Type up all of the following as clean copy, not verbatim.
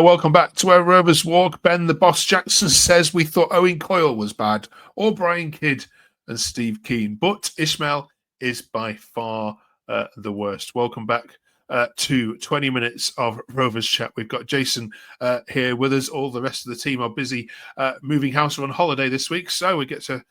Welcome back to our Rovers Walk. Ben the Boss Jackson says we thought Owen Coyle was bad, or Brian Kidd and Steve Keane, but Ishmael is by far the worst. Welcome back to 20 minutes of Rovers Chat. We've got Jason here with us. All the rest of the team are busy moving house or on holiday this week, so we get to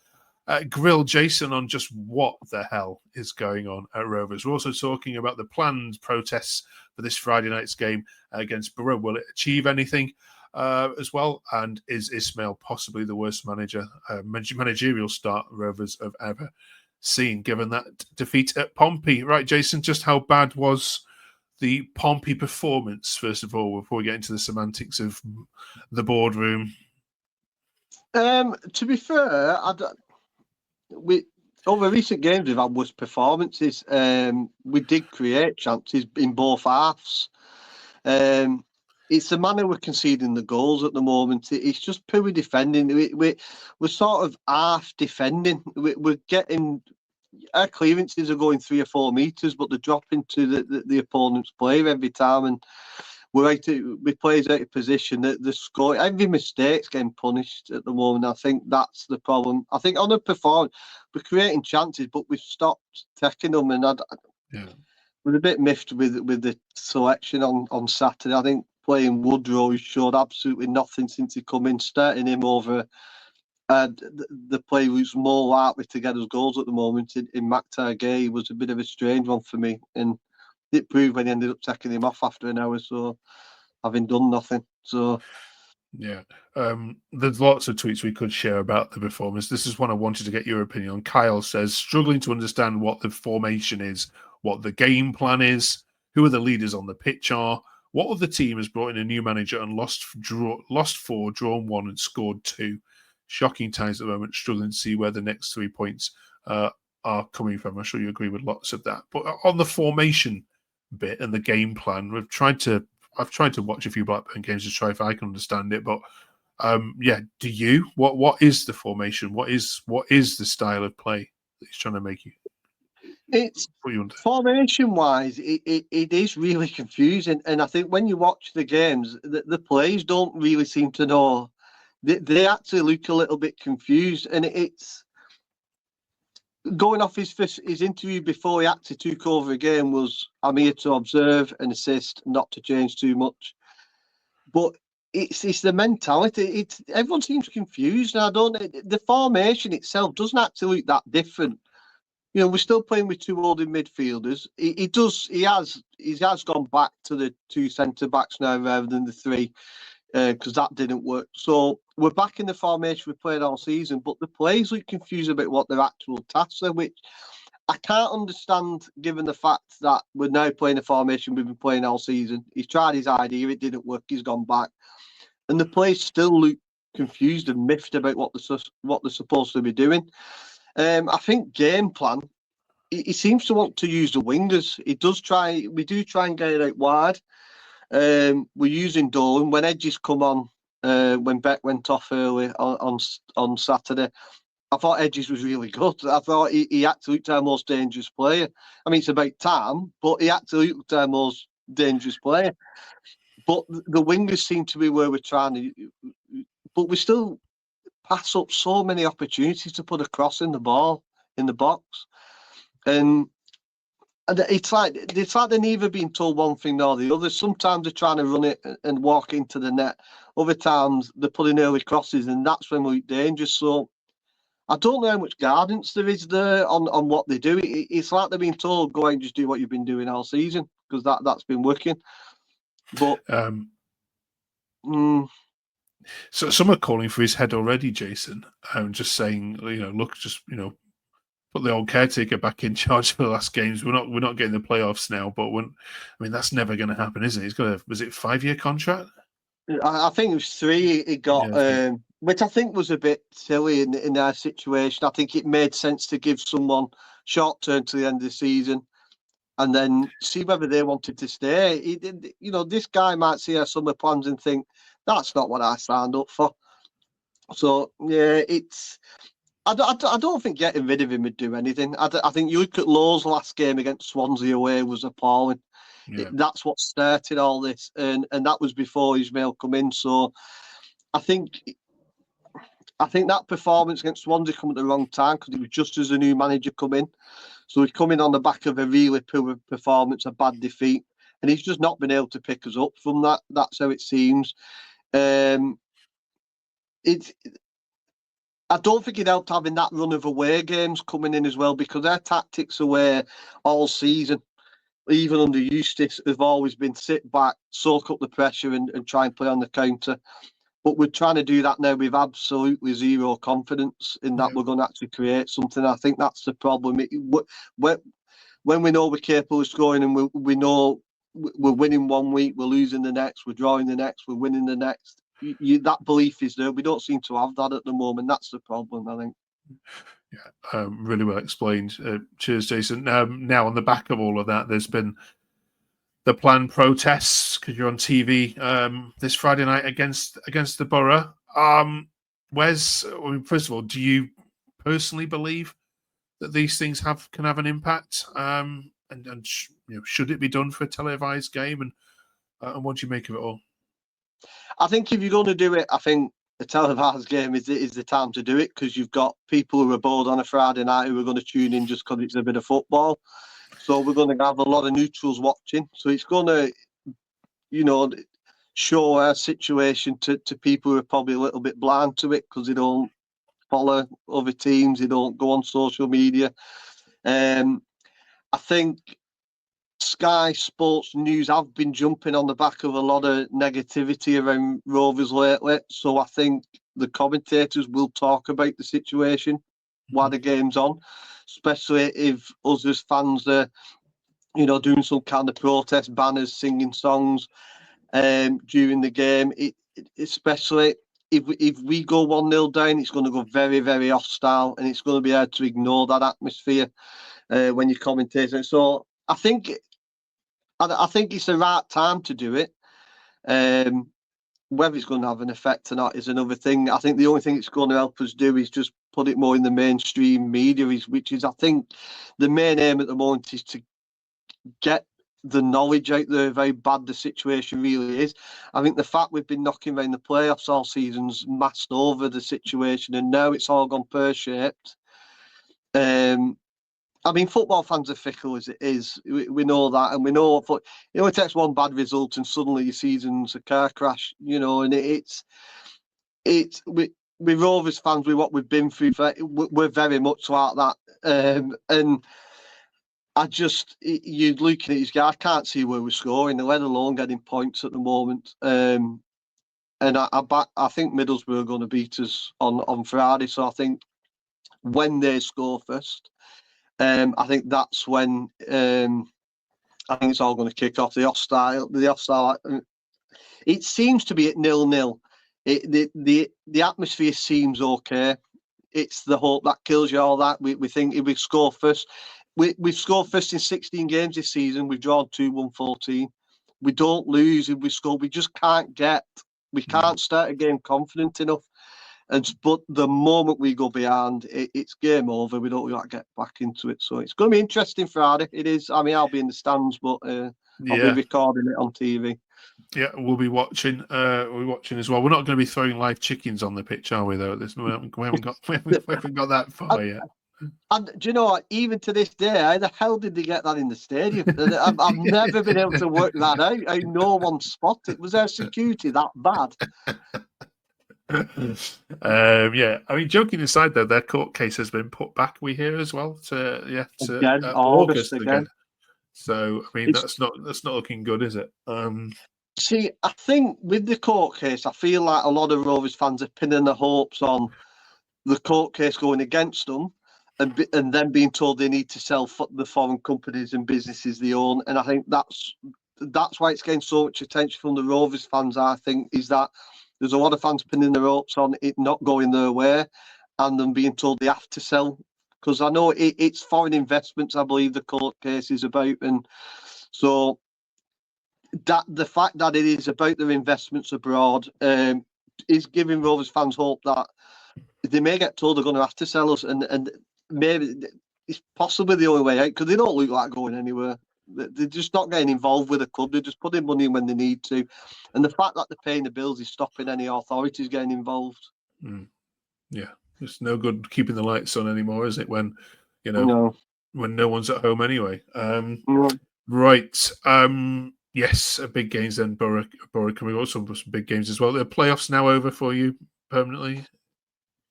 grill Jason on just what the hell is going on at Rovers. We're also talking about the planned protests for this Friday night's game against Borough. Will it achieve anything as well? And is Ismael possibly the worst managerial start Rovers have ever seen, given that defeat at Pompey? Right, Jason, just how bad was the Pompey performance, first of all, before we get into the semantics of the boardroom? To be fair, over recent games we've had worse performances. We did create chances in both halves. It's the manner we're conceding the goals at the moment. It's just purely defending. We're sort of half defending. We're getting our clearances are going 3 or 4 meters, but they're dropping to the opponent's player every time, and we players out of position. The score, every mistake's getting punished at the moment. I think that's the problem. I think on the performance, we're creating chances, but we've stopped taking them, and we're a bit miffed with the selection on Saturday. I think playing Woodrow, he showed absolutely nothing since he come in. Starting him over the player who's more likely to get us goals at the moment in McTargay was a bit of a strange one for me, and it proved when he ended up taking him off after an hour, so having done nothing. So yeah, there's lots of tweets we could share about the performance. This is one I wanted to get your opinion on. Kyle says, struggling to understand what the formation is, what the game plan is, who are the leaders on the pitch are, what other team has brought in a new manager and lost 4, drawn 1 and scored 2. Shocking times at the moment, struggling to see where the next 3 points are coming from. I'm sure you agree with lots of that. But on the formation bit and the game plan, I've tried to watch a few Blackburn games to try if I can understand it. But do you? What is the formation? What is the style of play that he's trying to make you? It's formation-wise, it is really confusing, and I think when you watch the games, the players don't really seem to know. They actually look a little bit confused, and it's going off his interview before he actually took over a game was, I'm here to observe and assist, not to change too much. But it's the mentality. Everyone seems confused, and the formation itself doesn't actually look that different. You know, we're still playing with 2 holding midfielders. He has gone back to the 2 centre backs now rather than the 3. Because that didn't work. So we're back in the formation we played all season, but the players look confused about what their actual tasks are, which I can't understand given the fact that we're now playing a formation we've been playing all season. He's tried his idea, it didn't work, he's gone back. And the players still look confused and miffed about what they're supposed to be doing. I think game plan, he seems to want to use the wingers. We do try and get it out wide. We're using Dolan when edges come on. When Beck went off early on Saturday, I thought Edges was really good. I thought he actually looked our most dangerous player. I mean, it's about time, but he actually looked our most dangerous player. But the wingers seem to be where we're trying to. But we still pass up so many opportunities to put a cross in the ball in the box, and it's like they're neither being told one thing nor the other. Sometimes they're trying to run it and walk into the net. Other times they're putting early crosses, and that's when we look dangerous. So I don't know how much guidance there is there on what they do. It's like they're being told, go out and just do what you've been doing all season, because that's been working. But so some are calling for his head already, Jason. Just saying, look, just put the old caretaker back in charge for the last games. We're not getting the playoffs now, but that's never going to happen, is it? He's got was it 5-year contract? I think it was 3. He got, which I think was a bit silly in our situation. I think it made sense to give someone short term to the end of the season, and then see whether they wanted to stay. This guy might see our summer plans and think that's not what I signed up for. So yeah, I don't think getting rid of him would do anything. I think you look at Lowe's last game against Swansea away was appalling. Yeah. That's what started all this, and that was before Ishmael come in. So I think that performance against Swansea come at the wrong time because it was just as a new manager come in. So he's coming on the back of a really poor performance, a bad defeat, and he's just not been able to pick us up from that. That's how it seems. I don't think it helped having that run of away games coming in as well, because their tactics away all season, even under Eustace, have always been sit back, soak up the pressure and try and play on the counter. But we're trying to do that now with absolutely zero confidence in that we're going to actually create something. I think that's the problem. When we know we're capable of scoring and we know we're winning one week, we're losing the next, we're drawing the next, we're winning the next. That belief is there. We don't seem to have that at the moment. That's the problem, I think. Yeah, really well explained. Cheers, Jason. Now, on the back of all of that, there's been the planned protests because you're on TV this Friday night against the Borough. First of all, do you personally believe that these things can have an impact? And should it be done for a televised game? And what do you make of it all? I think if you're going to do it, I think a televised game is the time to do it, because you've got people who are bored on a Friday night who are going to tune in just because it's a bit of football. So we're going to have a lot of neutrals watching. So it's going to, show our situation to people who are probably a little bit blind to it because they don't follow other teams, they don't go on social media. I think Sky Sports News have been jumping on the back of a lot of negativity around Rovers lately. So I think the commentators will talk about the situation while the game's on, especially if us as fans are, doing some kind of protest banners, singing songs during the game. Especially if we go 1-0 down, it's going to go very, very hostile, and it's going to be hard to ignore that atmosphere when you're commentating. So I think it's the right time to do it. Whether it's going to have an effect or not is another thing. I think the only thing it's going to help us do is just put it more in the mainstream media, which is, I think, the main aim at the moment is to get the knowledge out there of how bad the situation really is. I think the fact we've been knocking around the playoffs all season's masked over the situation, and now it's all gone pear-shaped. Football fans are fickle as it is. We know that, and we know it takes one bad result and suddenly your season's a car crash, and with Rovers fans, with what we've been through, we're very much like that. And you're looking at these guys, I can't see where we're scoring, let alone getting points at the moment. And I think Middlesbrough are going to beat us on Friday. So I think when they score first, I think that's when I think it's all going to kick off. The hostile. It seems to be at 0-0. The atmosphere seems okay. It's the hope that kills you. All that we think if we score first. We've scored first in 16 games this season. We've drawn 2-1 14. We don't lose if we score. We just can't start a game confident enough. But the moment we go behind, it's game over. We don't got to get back into it. So it's going to be interesting Friday. It is. I'll be in the stands, but I'll be recording it on TV. Yeah, we'll be watching. We're watching as well. We're not going to be throwing live chickens on the pitch, are we? Though we haven't got that far yet. And do you know what? Even to this day, how the hell did they get that in the stadium? I've never been able to work that out. How no one spotted it. Was their security that bad? Joking aside, though, their court case has been put back. We hear as well to August again. So that's not looking good, is it? See, I think with the court case, I feel like a lot of Rovers fans are pinning their hopes on the court case going against them, and then being told they need to sell the foreign companies and businesses they own. And I think that's why it's getting so much attention from the Rovers fans. I think is that there's a lot of fans pinning their hopes on it not going their way, and them being told they have to sell. Because I know it's foreign investments, I believe the court case is about, and so that the fact that it is about their investments abroad is giving Rovers fans hope that they may get told they're going to have to sell us, and maybe it's possibly the only way out, because they don't look like going anywhere. They're just not getting involved with the club. They're just putting money in when they need to. And the fact that they're paying the bills is stopping any authorities getting involved. Yeah, it's no good keeping the lights on anymore, is it? When, No. when no one's at home anyway. No. Right. Yes, big games then. Borough coming up. Some big games as well. The playoffs now over for you permanently?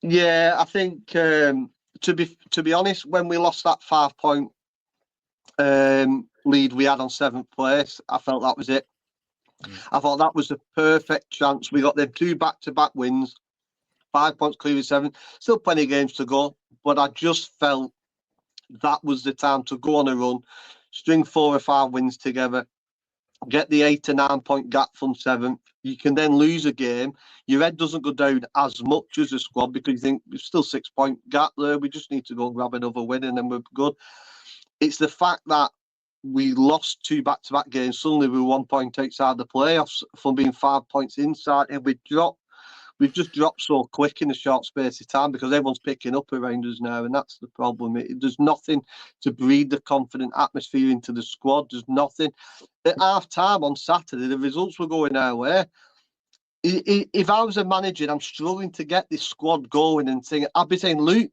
Yeah, I think to be honest, when we lost that 5-point lead we had on 7th place, I felt that was it. I thought that was the perfect chance. We got them 2 back-to-back wins, 5 points clear of 7. Still plenty of games to go, but I just felt that was the time to go on a run, string 4 or 5 wins together, get the 8 to 9 point gap from 7th. You can then lose a game. Your head doesn't go down as much as the squad because you think there's still 6 point gap there. We just need to go grab another win and then we're good. It's the fact that we lost 2 back-to-back games. Suddenly we were 1 point outside the playoffs from being 5 points inside, and we've just dropped so quick in a short space of time because everyone's picking up around us now, and that's the problem. There's nothing to breathe the confident atmosphere into the squad. There's nothing. At half-time on Saturday, the results were going our way. If I was a manager, I'm struggling to get this squad going and saying, I'd be saying, Luke,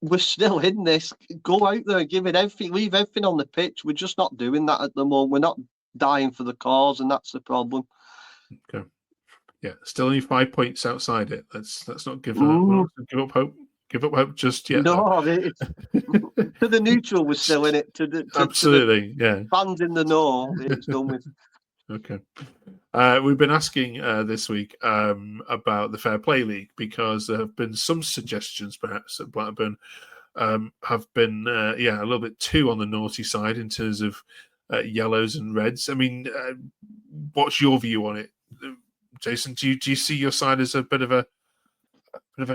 we're still in this. Go out there and give it everything. Leave everything on the pitch. We're just not doing that at the moment. We're not dying for the cause, and that's the problem. Okay. Yeah, still only 5 points outside it. Let's not give up hope. Give up hope just yet. No, to the neutral, we're still in it. Absolutely, yeah. Fans in the know, it's done with. Okay. We've been asking this week about the Fair Play League because there have been some suggestions, perhaps, that Blackburn have been, a little bit too on the naughty side in terms of yellows and reds. I mean, what's your view on it, Jason? Do you see your side as a bit of a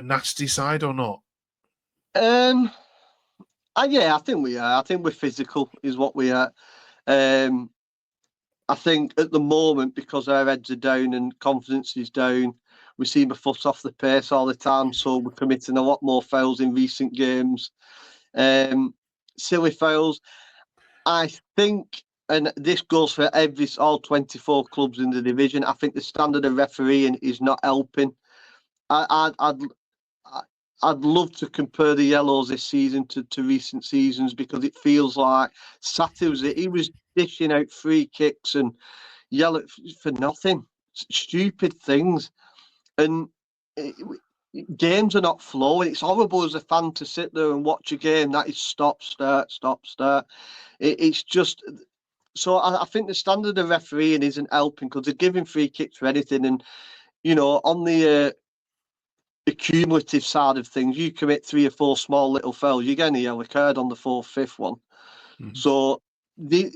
nasty side or not? Yeah, I think we are. I think we're physical, is what we are. I think at the moment, because our heads are down and confidence is down, we seem a foot off the pace all the time. So we're committing a lot more fouls in recent games. Silly fouls. I think, and this goes for all 24 clubs in the division, I think the standard of refereeing is not helping. I'd love to compare the yellows this season to recent seasons because it feels like Saturday he was dishing out free kicks and yellow for nothing, stupid things, and games are not flowing. It's horrible as a fan to sit there and watch a game that is stop, start. It's just so I think the standard of refereeing isn't helping because they're giving free kicks for anything, and on the cumulative side of things, you commit 3 or 4 small little fouls, you're getting a yellow card on the 4th, 5th one. Mm-hmm. So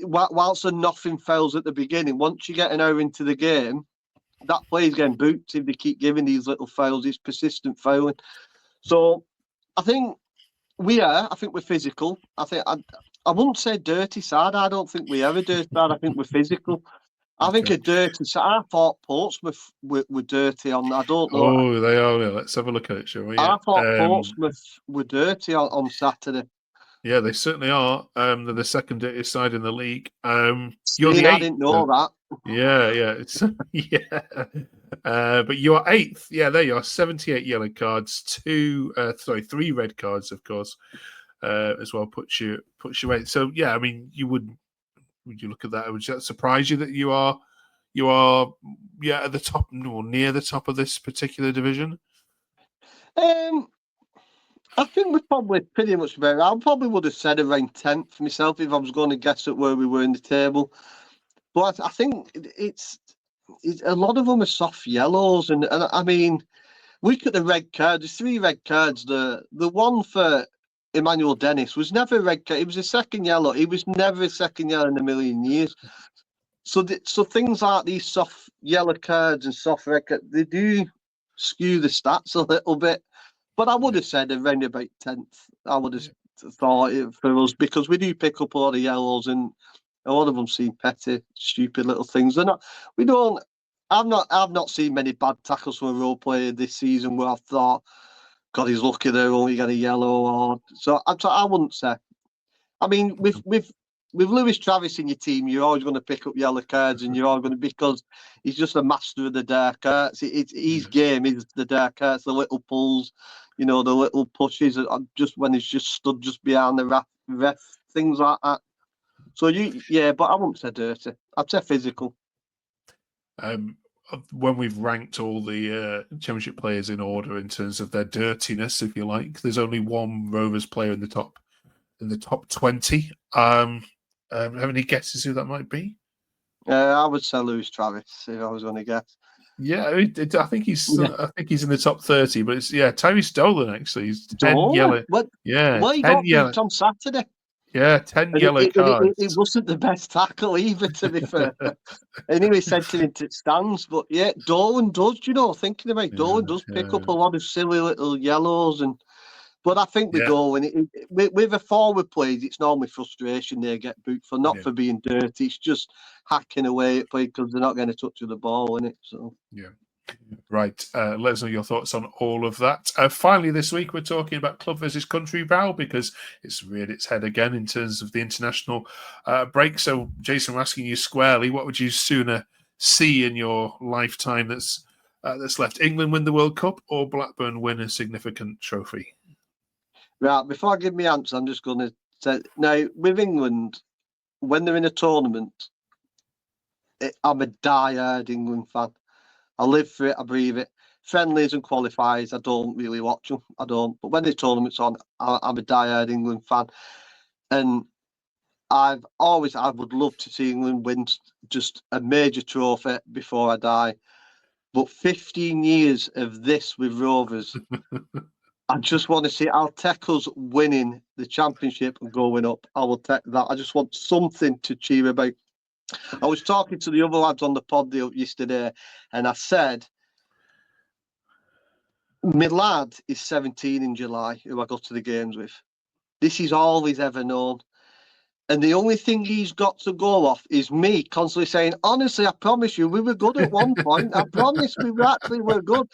whilst there nothing fouls at the beginning, once you get an hour into the game, that player's getting booked if they keep giving these little fouls. It's persistent fouling. So I think we're physical. I think I wouldn't say dirty side. I don't think we are a dirty side. I think we're physical. I think a dirty side. I thought Portsmouth were dirty on. I don't know. Oh, they are. Yeah. Let's have a look at it, shall we? I thought Portsmouth were dirty on Saturday. Yeah, they certainly are. They're the second dirtiest side in the league. You're the 8th. I didn't know that. Yeah. It's but you're 8th. Yeah, there you are. 78 yellow cards, 3 red cards, of course, as well. Puts you 8th. So yeah, I mean, would you look at that? Would that surprise you that you are at the top or near the top of this particular division? I think we're probably pretty much better. I probably would have said around 10th myself if I was going to guess at where we were in the table. But I think it's a lot of them are soft yellows, and I mean, look at the red card. There's 3 red cards. The one for Emmanuel Dennis was never a red card. It was a second yellow. It was never a second yellow in a million years. So things like these soft yellow cards and soft red cards, they do skew the stats a little bit. But I would have said around about 10th. I would have thought it for us because we do pick up a lot of yellows and a lot of them seem petty, stupid little things. They're not. We don't. I've not seen many bad tackles from a role player this season where I've thought, God, he's lucky there only got a yellow. So I wouldn't say. I mean, we've with Lewis Travis in your team, you're always going to pick up yellow cards, and you're all going to, because he's just a master of the dark arts. His game is the dark arts, the little pulls, the little pushes, just when he's just stood just behind the ref, things like that. So but I wouldn't say dirty. I'd say physical. When we've ranked all the Championship players in order in terms of their dirtiness, if you like, there's only one Rovers player in the top 20. Have any guesses who that might be? I would say Lewis Travis if I was going to guess. Yeah, I think he's in the top 30, but it's Tyrese Dolan actually. He's 10 yellow. Well, he got booked on Saturday. Yeah, 10 yellow cards. It wasn't the best tackle either, to be fair. Anyway, sent him into stands, but Dolan does. Thinking about Dolan does pick up a lot of silly little yellows But I think the goal, with a forward plays, it's normally frustration they get booked for, not for being dirty. It's just hacking away at play because they're not getting a touch of the ball in it. So right. Let us know your thoughts on all of that. Finally, this week we're talking about club versus country row because it's reared its head again in terms of the international break. So, Jason, we're asking you squarely: what would you sooner see in your lifetime that's left? England win the World Cup or Blackburn win a significant trophy? Right, before I give my answer, I'm just going to say, now, with England, when they're in a tournament, I'm a die-hard England fan. I live for it, I breathe it. Friendlies and qualifiers, I don't really watch them. I don't. But when the tournament's on, I'm a die-hard England fan. And I would love to see England win just a major trophy before I die. But 15 years of this with Rovers... I just want to see. I'll take us winning the championship and going up. I will take that. I just want something to cheer about. I was talking to the other lads on the pod yesterday, and I said, my lad is 17 in July, who I go to the games with. This is all he's ever known. And the only thing he's got to go off is me constantly saying, honestly, I promise you, we were good at one point. I promise we were good.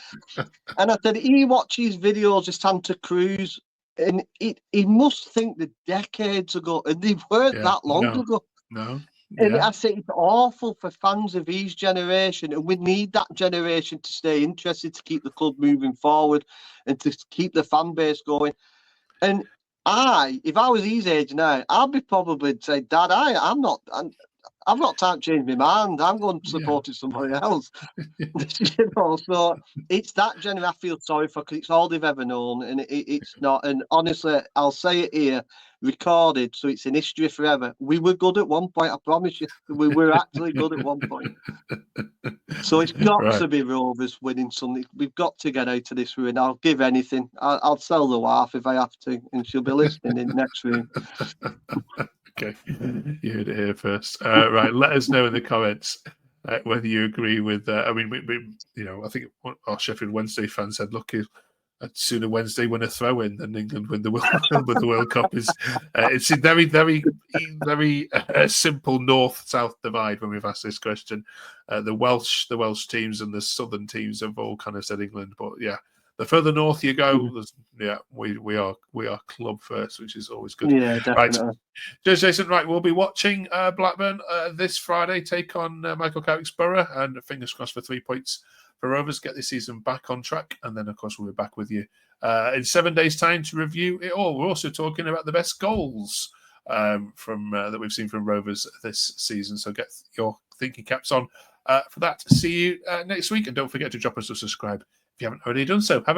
And I said, he watches videos of Santa Cruz, and he must think the decades ago, and they weren't that long ago. No. And I say it's awful for fans of his generation, and we need that generation to stay interested, to keep the club moving forward and to keep the fan base going. And if I was his age now, I'd be probably say, Dad, I've got time to change my mind. I'm going to support somebody else. So it's that generation I feel sorry for, because it's all they've ever known, and it's not. And honestly, I'll say it here, recorded, so it's in history forever. We were good at one point, I promise you. We were actually good at one point. So it's got to be Rovers winning something. We've got to get out of this room. I'll give anything. I'll sell the wife if I have to, and she'll be listening in the next room. Okay, you heard it here first. Right, let us know in the comments whether you agree with. I mean, I think our Sheffield Wednesday fan said, "Look, I'd sooner Wednesday win a throw-in than England win the World Cup." It's a very, very, very simple north-south divide when we've asked this question. The Welsh teams and the southern teams have all kind of said England, but the further north you go, we are club first, which is always good. Yeah, definitely. Right, Jason. Right, we'll be watching Blackburn this Friday take on Michael Carrick's Borough, and fingers crossed for 3 points for Rovers, get this season back on track, and then of course we'll be back with you in 7 days' time to review it all. We're also talking about the best goals from that we've seen from Rovers this season. So get your thinking caps on for that. See you next week, and don't forget to drop us a subscribe if you haven't already done so. Have a